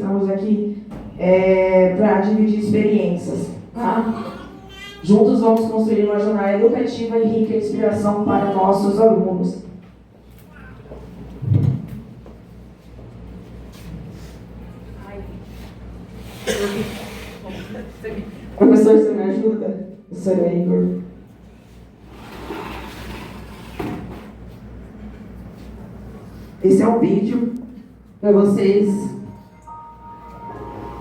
estamos aqui para dividir experiências. Tá? Juntos vamos construir uma jornada educativa e rica de inspiração para nossos alunos. Professor, você me ajuda? Professor Igor. Esse é um vídeo para vocês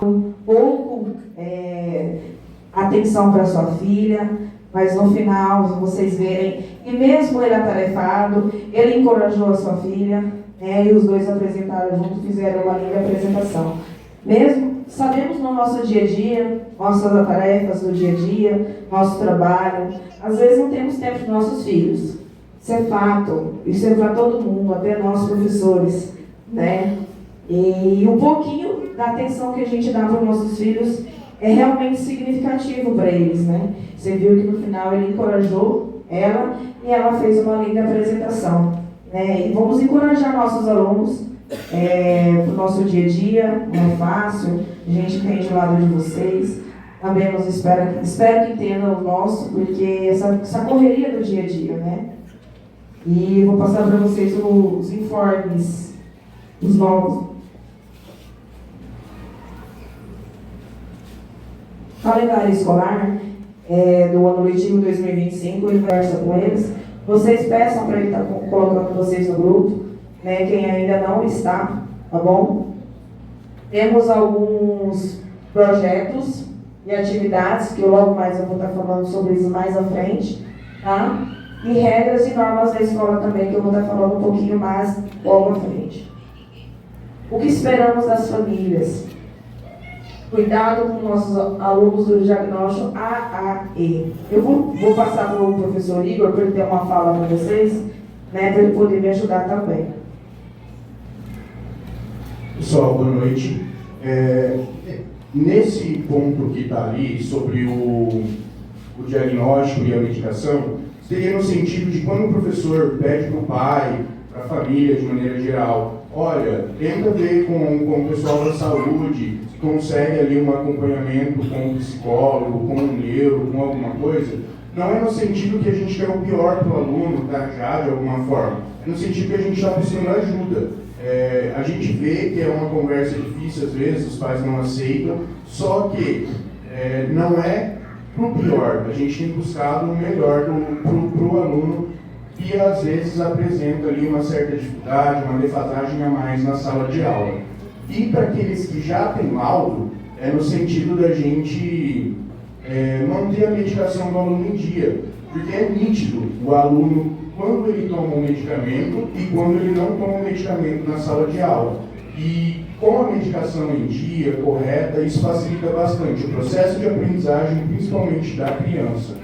um pouco atenção para sua filha, mas no final vocês verem que mesmo ele atarefado, ele encorajou a sua filha, e os dois apresentaram juntos, fizeram uma linda apresentação. Mesmo sabemos no nosso dia a dia, nossas tarefas do dia a dia, nosso trabalho, às vezes não temos tempo para nossos filhos. Isso é fato, isso é para todo mundo, até nós professores, né? E um pouquinho da atenção que a gente dá para os nossos filhos é realmente significativo para eles, né? Você viu que no final ele encorajou ela e ela fez uma linda apresentação, né? E vamos encorajar nossos alunos para o nosso dia a dia, não é fácil, a gente entende o lado de vocês, também nos espero que entendam o nosso, porque essa correria do dia a dia, né? E vou passar para vocês os informes, os novos. Calendário escolar do ano letivo 2025, ele conversa com eles. Vocês peçam para ele estar colocando vocês no grupo, né, quem ainda não está, tá bom? Temos alguns projetos e atividades, que logo mais eu vou estar falando sobre isso mais à frente, tá? E regras e normas da escola também, que eu vou estar falando um pouquinho mais logo à frente. O que esperamos das famílias? Cuidado com nossos alunos do diagnóstico AAE. Eu vou passar para o professor Igor, para ele ter uma fala com vocês, né, para ele poder me ajudar também. Pessoal, boa noite. Nesse ponto que está ali, sobre o diagnóstico e a medicação, seria no sentido de quando o professor pede para o pai, para a família de maneira geral, olha, tenta ver com o pessoal da saúde, se consegue ali um acompanhamento com um psicólogo, com um neuro, com alguma coisa, não é no sentido que a gente quer o pior para o aluno, já de alguma forma, é no sentido que a gente está buscando ajuda. A gente vê que é uma conversa difícil, às vezes os pais não aceitam, só que não é para o pior, a gente tem buscado o melhor para o aluno e às vezes apresenta ali uma certa dificuldade, uma defasagem a mais na sala de aula. E para aqueles que já têm laudo, é no sentido da gente manter a medicação do aluno em dia, porque é nítido o aluno quando ele toma um medicamento e quando ele não toma um medicamento na sala de aula. E com a medicação em dia, correta, isso facilita bastante o processo de aprendizagem, principalmente da criança.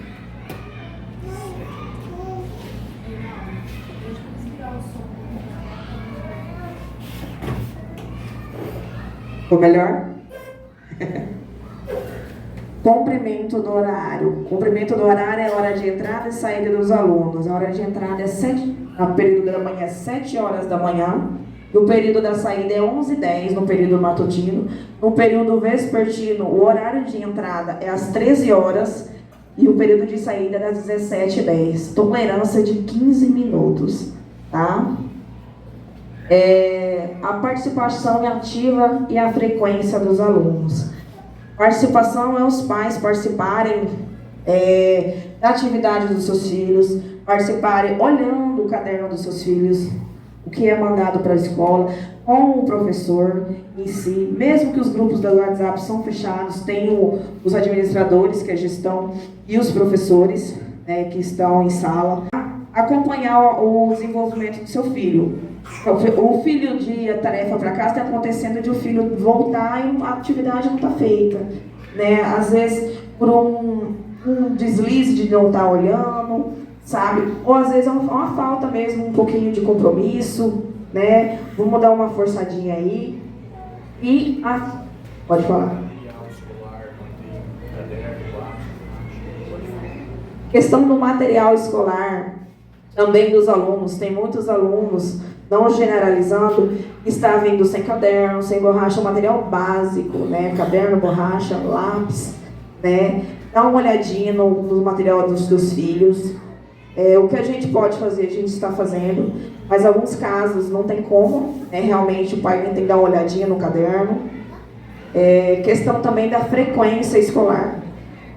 Ficou melhor? Cumprimento do horário. Cumprimento do horário é a hora de entrada e saída dos alunos. A hora de entrada no período da manhã é 7 horas da manhã. E o período da saída é 11h10 no período matutino. No período vespertino, o horário de entrada é às 13 horas. E o período de saída é às 17h10. Tolerância de 15 minutos. Tá? A participação ativa e a frequência dos alunos. Participação é os pais participarem da atividade dos seus filhos, participarem olhando o caderno dos seus filhos, o que é mandado para a escola, com o professor em si. Mesmo que os grupos do WhatsApp são fechados, tem os administradores, que é a gestão, e os professores que estão em sala. Acompanhar o desenvolvimento do seu filho. O filho de tarefa para casa está acontecendo de o filho voltar e a atividade não está feita, né? Às vezes por um deslize de não estar olhando, sabe? Ou às vezes é uma falta mesmo, um pouquinho de compromisso, né? Vamos dar uma forçadinha aí. E pode falar. Questão do material escolar também dos alunos. Tem muitos alunos não generalizando, está vindo sem caderno, sem borracha, material básico, né? Caderno, borracha, lápis, né? Dá uma olhadinha no material dos filhos. O que a gente pode fazer, a gente está fazendo, mas em alguns casos não tem como, né? Realmente o pai tem que dar uma olhadinha no caderno. Questão também da frequência escolar.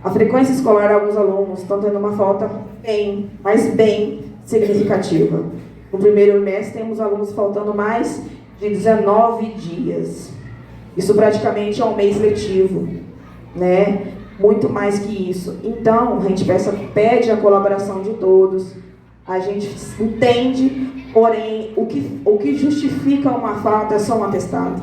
A frequência escolar, alguns alunos estão tendo uma falta bem significativa. No primeiro mês temos alunos faltando mais de 19 dias. Isso praticamente é um mês letivo, né? Muito mais que isso. Então, a gente pede a colaboração de todos. A gente entende, porém, o que justifica uma falta é só um atestado.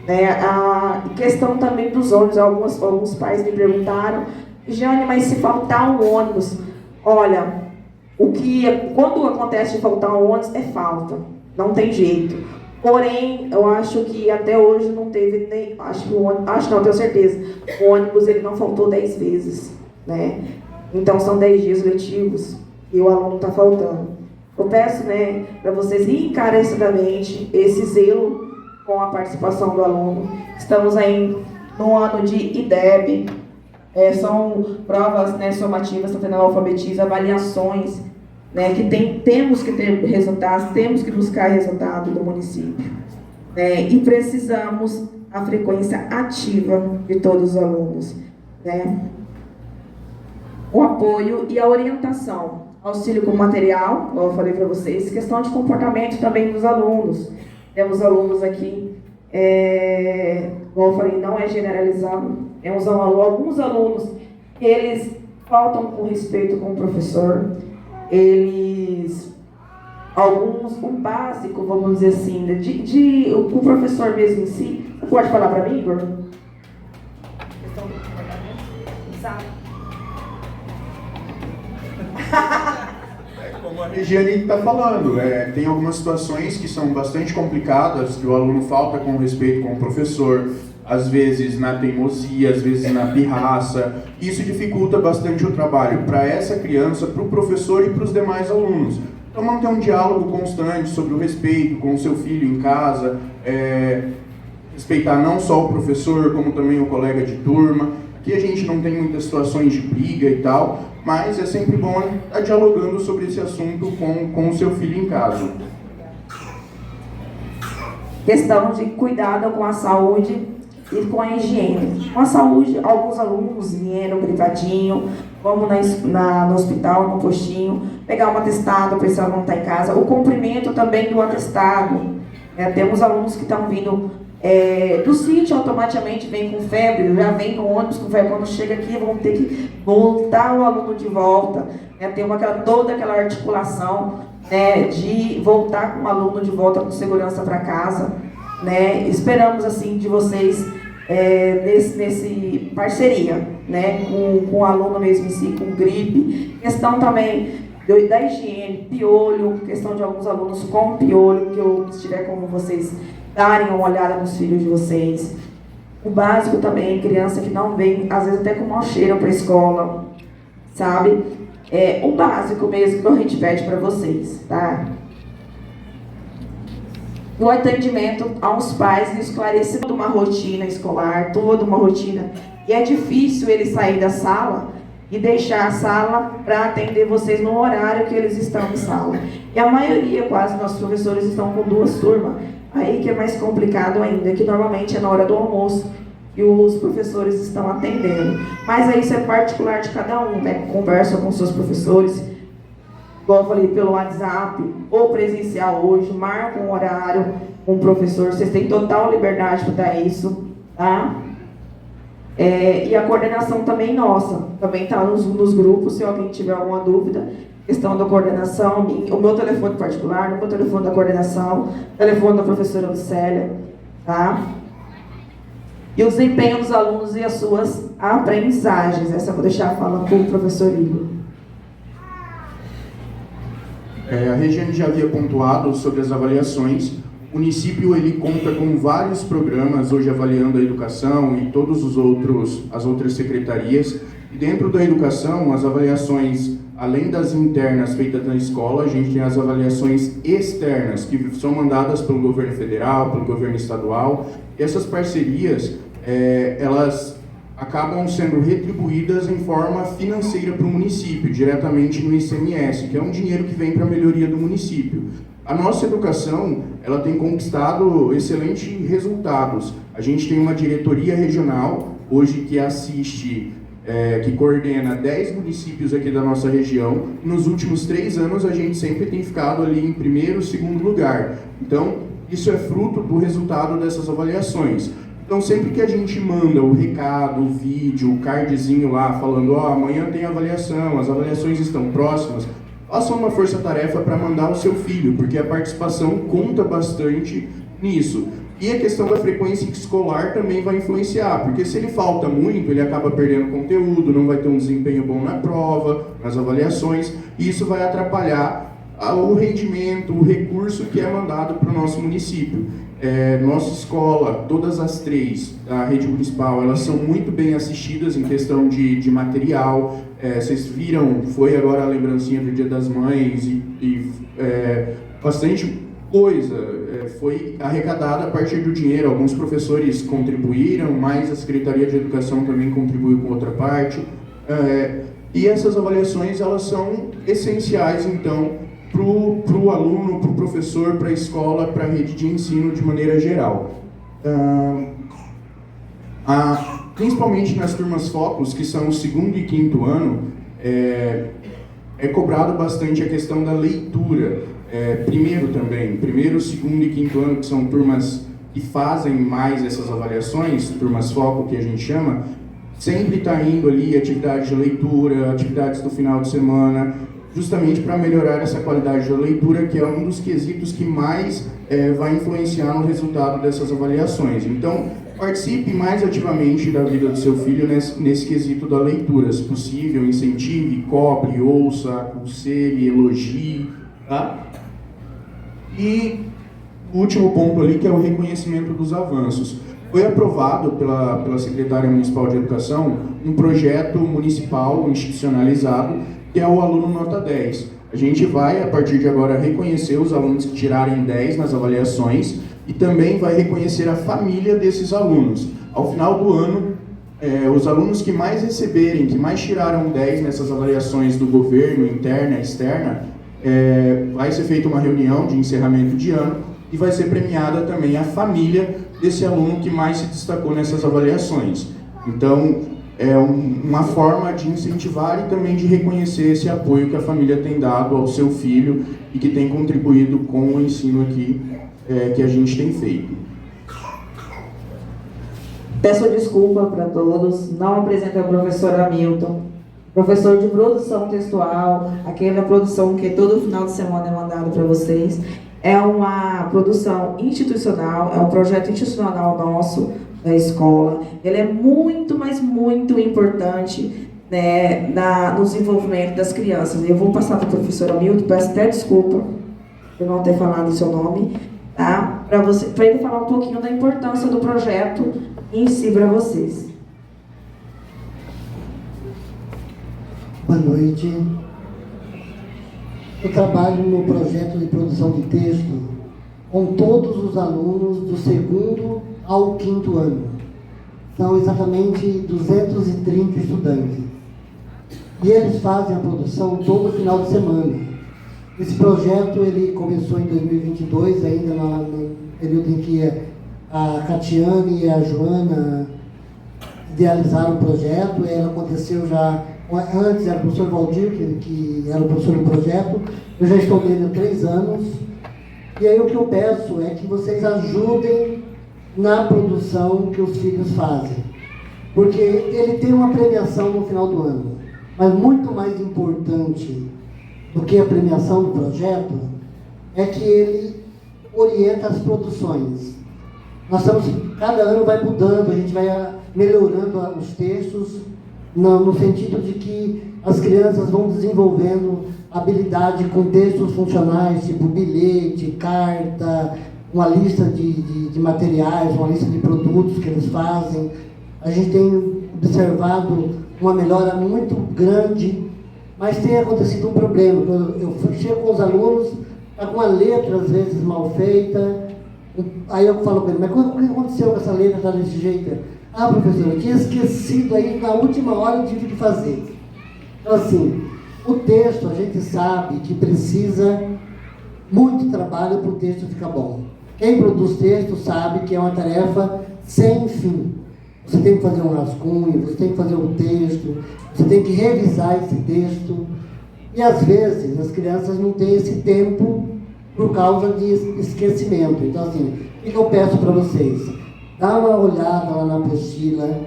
Né? A questão também dos ônibus, alguns pais me perguntaram, Jane, mas se faltar um ônibus, olha, quando acontece de faltar um ônibus, é falta, não tem jeito. Porém, eu acho que até hoje não teve nem, tenho certeza, o ônibus ele não faltou 10 vezes, né? Então são 10 dias letivos e o aluno está faltando. Eu peço, né, para vocês encarecidamente esse zelo com a participação do aluno. Estamos aí no ano de IDEB, são provas, né, somativas, está tendo alfabetiza, avaliações, né, que temos que ter resultados, temos que buscar resultado do município. E precisamos a frequência ativa de todos os alunos. Né? O apoio e a orientação, auxílio com material, como eu falei para vocês, questão de comportamento também dos alunos. Temos alunos aqui, como eu falei, não é generalizado, temos alguns alunos, eles faltam com respeito com o professor, o básico, vamos dizer assim, o professor mesmo em si. Você pode falar para mim, Igor? Questão do comportamento? Sabe? Como a Regiane está falando, tem algumas situações que são bastante complicadas, que o aluno falta com respeito com o professor, às vezes na teimosia, às vezes na pirraça. Isso dificulta bastante o trabalho para essa criança, para o professor e para os demais alunos. Então, manter um diálogo constante sobre o respeito com o seu filho em casa, respeitar não só o professor, como também o colega de turma, que a gente não tem muitas situações de briga e tal, mas é sempre bom estar dialogando sobre esse assunto com o seu filho em casa. Questão de cuidado com a saúde e com a higiene. Com a saúde, alguns alunos vieram gritadinho, vamos no hospital, no postinho, pegar um atestado para esse aluno estar em casa. O cumprimento também do atestado. Temos alunos que estão vindo do sítio, automaticamente vem com febre, já vem com ônibus com febre. Quando chega aqui, vão ter que voltar o aluno de volta. Tem toda aquela articulação, de voltar com o aluno de volta com segurança para casa. Esperamos assim de vocês nesse parceria, com o aluno mesmo em si, com gripe, questão também da higiene, piolho, questão de alguns alunos com piolho, que eu estiver com vocês darem uma olhada nos filhos de vocês. O básico também, criança que não vem, às vezes até com mau cheiro para a escola, sabe? O básico mesmo que a gente pede para vocês, tá? O atendimento aos pais, esclarecer toda uma rotina escolar, toda uma rotina. E é difícil ele sair da sala e deixar a sala para atender vocês no horário que eles estão em sala. E a maioria, quase, nossos professores estão com 2 turmas. Aí que é mais complicado ainda, que normalmente é na hora do almoço e os professores estão atendendo. Mas aí isso é particular de cada um, Conversa com seus professores, igual eu falei, pelo WhatsApp, ou presencial hoje, marca um horário com o professor, vocês têm total liberdade para dar isso, tá? E a coordenação também nossa, também está nos grupos, se alguém tiver alguma dúvida, questão da coordenação, o meu telefone particular, o meu telefone da coordenação, o telefone da professora Lucélia, tá? E o desempenho dos alunos e as suas aprendizagens, essa eu vou deixar a fala para o professor Igor. A Regiane já havia pontuado sobre as avaliações. O município ele conta com vários programas hoje avaliando a educação e todos as outras secretarias. E dentro da educação, as avaliações, além das internas feitas na escola, a gente tem as avaliações externas, que são mandadas pelo governo federal, pelo governo estadual. E essas parcerias, elas acabam sendo retribuídas em forma financeira para o município, diretamente no ICMS, que é um dinheiro que vem para a melhoria do município. A nossa educação, ela tem conquistado excelentes resultados. A gente tem uma diretoria regional, hoje que assiste, que coordena 10 municípios aqui da nossa região. Nos últimos 3 anos, a gente sempre tem ficado ali em primeiro, segundo lugar. Então, isso é fruto do resultado dessas avaliações. Então, sempre que a gente manda o recado, o vídeo, o cardzinho lá, falando, amanhã tem avaliação, as avaliações estão próximas, faça uma força-tarefa para mandar o seu filho, porque a participação conta bastante nisso. E a questão da frequência escolar também vai influenciar, porque se ele falta muito, ele acaba perdendo conteúdo, não vai ter um desempenho bom na prova, nas avaliações, e isso vai atrapalhar o rendimento, o recurso que é mandado para o nosso município. Nossa escola, todas as 3 da rede municipal, elas são muito bem assistidas em questão de material. Vocês viram, foi agora a lembrancinha do Dia das Mães e bastante coisa foi arrecadada a partir do dinheiro. Alguns professores contribuíram, mas a Secretaria de Educação também contribuiu com outra parte. E essas avaliações, elas são essenciais, então, para o aluno, para o professor, para a escola, para a rede de ensino de maneira geral. Principalmente nas turmas focos, que são o 2º e 5º ano, é cobrado bastante a questão da leitura. Primeiro, 2º e 5º ano, que são turmas que fazem mais essas avaliações, turmas foco que a gente chama, sempre está indo ali atividades de leitura, atividades do final de semana, justamente para melhorar essa qualidade da leitura, que é um dos quesitos que mais vai influenciar no resultado dessas avaliações. Então, participe mais ativamente da vida do seu filho nesse quesito da leitura. Se possível, incentive, cobre, ouça, aconselhe, elogie, tá? E o último ponto ali, que é o reconhecimento dos avanços. Foi aprovado pela Secretaria Municipal de Educação um projeto municipal institucionalizado, que é o aluno nota 10. A gente vai, a partir de agora, reconhecer os alunos que tirarem 10 nas avaliações e também vai reconhecer a família desses alunos. Ao final do ano, os alunos que mais receberem, que mais tiraram 10 nessas avaliações do governo, interna e externa, vai ser feita uma reunião de encerramento de ano e vai ser premiada também a família desse aluno que mais se destacou nessas avaliações. Então, é uma forma de incentivar e também de reconhecer esse apoio que a família tem dado ao seu filho e que tem contribuído com o ensino aqui que a gente tem feito. Peço desculpa para todos, não apresento o professor Hamilton, professor de produção textual, aquela produção que todo final de semana é mandado para vocês. É uma produção institucional, é um projeto institucional nosso, da escola. Ele é muito, mas muito importante, né, no desenvolvimento das crianças. Eu vou passar para o professor Hamilton, peço até desculpa por não ter falado o seu nome, tá? Para ele falar um pouquinho da importância do projeto em si para vocês. Boa noite. Eu trabalho no projeto de produção de texto com todos os alunos do 2º ao 5º ano. São exatamente 230 estudantes. E eles fazem a produção todo final de semana. Esse projeto ele começou em 2022, ainda no período em que a Catiane e a Joana idealizaram o projeto. Ele aconteceu já antes, era o professor Valdir, que era o professor do projeto. Eu já estou nele há 3 anos. E aí o que eu peço é que vocês ajudem na produção que os filhos fazem. Porque ele tem uma premiação no final do ano. Mas muito mais importante do que a premiação do projeto é que ele orienta as produções. Cada ano vai mudando, a gente vai melhorando os textos, no sentido de que as crianças vão desenvolvendo habilidade com textos funcionais, tipo bilhete, carta, uma lista de materiais, uma lista de produtos que eles fazem. a gente tem observado uma melhora muito grande, mas tem acontecido um problema. Eu chego com os alunos, está com a letra às vezes mal feita, aí eu falo para ele, mas o que aconteceu com essa letra, está desse jeito? Ah, professor, eu tinha esquecido aí, na última hora eu tive que fazer. Então assim, o texto a gente sabe que precisa muito trabalho para o texto ficar bom. Quem produz texto sabe que é uma tarefa sem fim. Você tem que fazer um rascunho, você tem que fazer um texto, você tem que revisar esse texto. E às vezes as crianças não têm esse tempo por causa de esquecimento. Então assim, o que eu peço para vocês? Dá uma olhada lá na apostila,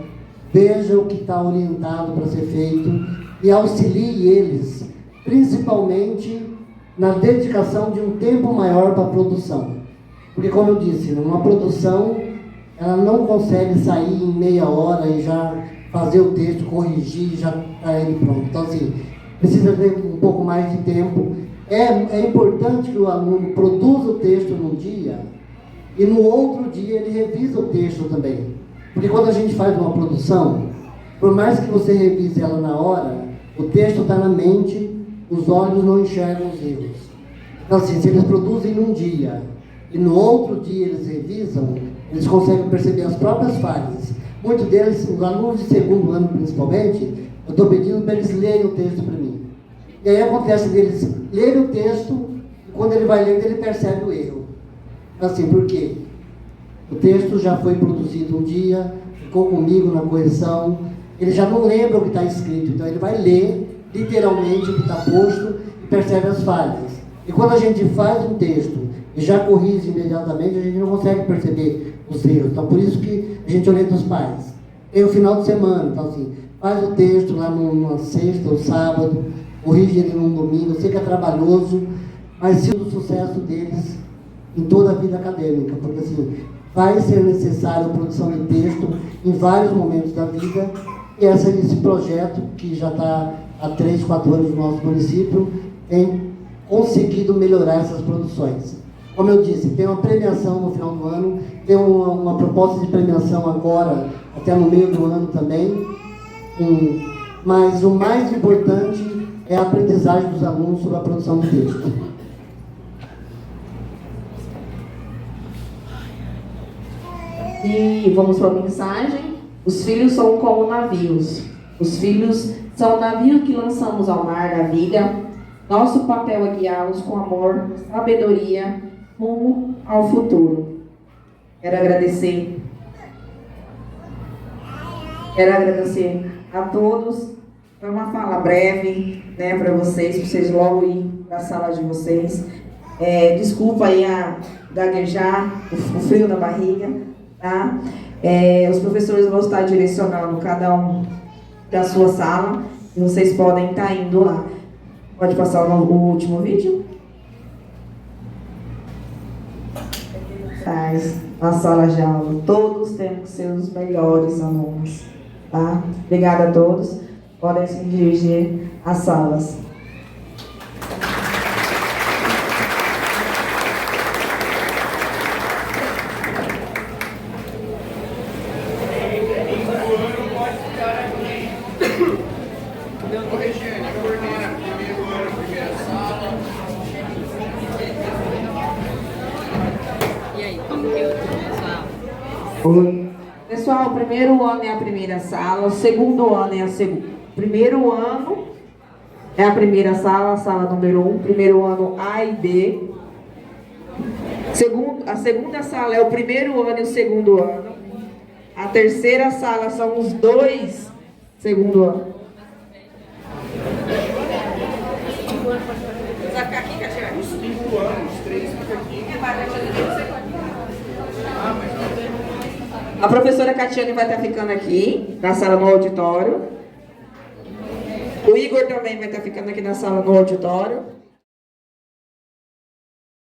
veja o que está orientado para ser feito e auxilie eles, principalmente na dedicação de um tempo maior para a produção. Porque, como eu disse, uma produção, ela não consegue sair em meia hora e já fazer o texto, corrigir e já está ele pronto. Então, assim, precisa ter um pouco mais de tempo. É importante que o aluno produza o texto num dia e no outro dia ele revisa o texto também. Porque quando a gente faz uma produção, por mais que você revise ela na hora, o texto está na mente, os olhos não enxergam os erros. Então, assim, se eles produzem num dia e no outro dia eles revisam, eles conseguem perceber as próprias falhas. Muitos deles, os alunos de segundo ano principalmente, eu estou pedindo para eles lerem o texto para mim. E aí acontece deles lerem o texto e quando ele vai lendo ele percebe o erro. Assim, por quê? O texto já foi produzido um dia, ficou comigo na correção, ele já não lembra o que está escrito, então ele vai ler literalmente o que está posto e percebe as falhas. E quando a gente faz um texto e já corrige imediatamente, a gente não consegue perceber os erros. Então, por isso que a gente orienta os pais. Tem o final de semana, então assim, faz o texto lá numa sexta ou sábado, corrige ele num domingo. Eu sei que é trabalhoso, mas sim o sucesso deles em toda a vida acadêmica, porque assim, vai ser necessário a produção de texto em vários momentos da vida, e esse projeto, que já está há 3, 4 anos no nosso município, tem conseguido melhorar essas produções. Como eu disse, tem uma premiação no final do ano, tem uma proposta de premiação agora, até no meio do ano também, mas o mais importante é a aprendizagem dos alunos sobre a produção de texto. E vamos para a mensagem. Os filhos são como navios. Os filhos são o navio que lançamos ao mar da vida. Nosso papel é guiá-los com amor, sabedoria, rumo ao futuro. Quero agradecer a todos. Foi uma fala breve, né, para vocês logo ir para a sala de vocês. Desculpa aí a gaguejar, o frio na barriga, tá? Os professores vão estar direcionando cada um da sua sala e vocês podem estar indo lá. Pode passar o último vídeo? Na sala de aula, todos temos que ser os melhores alunos, tá? Obrigada a todos. Podem se dirigir às salas. Pessoal, o primeiro ano é a primeira sala, o segundo ano é a segunda. Primeiro ano é a primeira sala, a sala número 1, primeiro ano A e B. A segunda sala é o primeiro ano e o segundo ano. A terceira sala são os dois segundo ano. Os 5 anos, 3 fica aqui. A professora Catiane vai estar ficando aqui, na sala no auditório. O Igor também vai estar ficando aqui na sala no auditório.